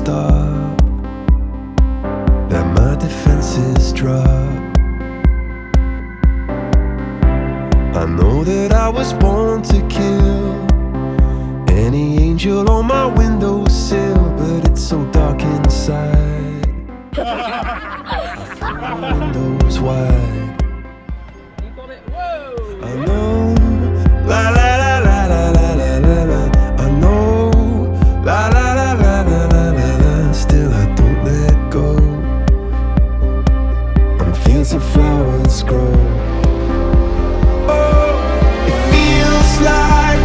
stop, that my defenses drop. I know that I was born to kill any angel on my windowsill, but it's so dark inside. My windows wide. I know, la la la la la la la la la. I know, la la la la la la la la. Still I don't let go. On fields of flowers grow. Oh, it feels like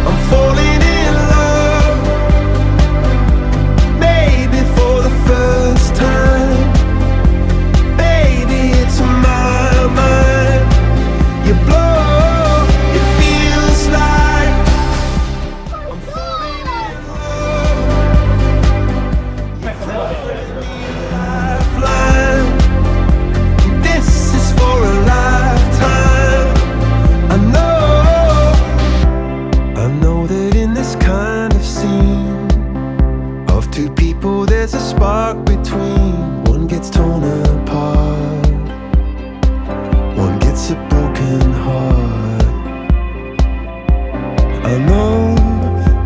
I'm falling in love. Maybe for the first time. Baby, it's on my mind. You blow, it feels like I'm falling in love. You're throwing me a lifeline. This is for a lifetime. I know that in this kind of scene of two people there's a spark between. One gets torn apart, one gets a broken heart. I know,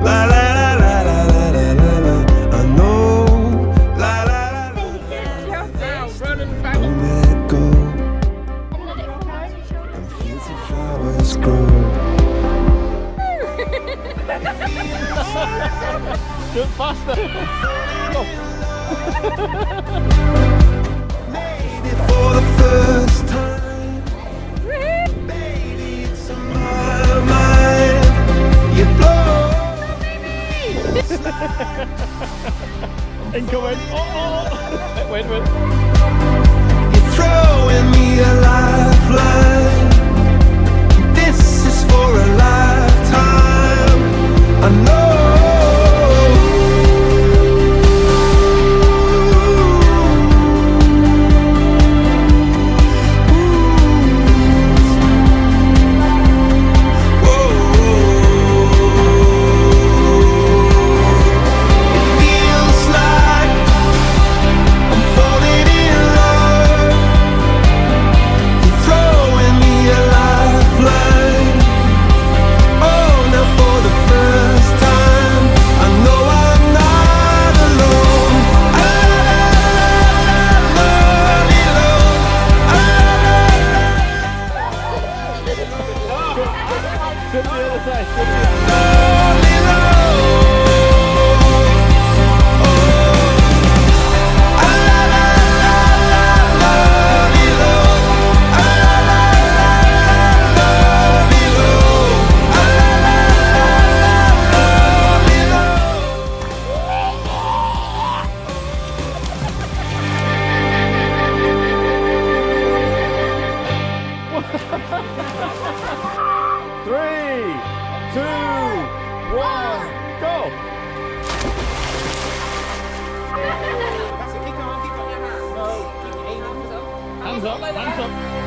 la la la la la la la la la. I know, la la la la. Don't let go. And fields of flowers grow. Do it faster. Maybe for the first time. Baby, it's on my mind. You blow. Incoming. Oh. Wait. You're throwing me a lifeline. This is for a lifetime. I know. Sit the other side. Three, two, one, go! Hands up, hands up.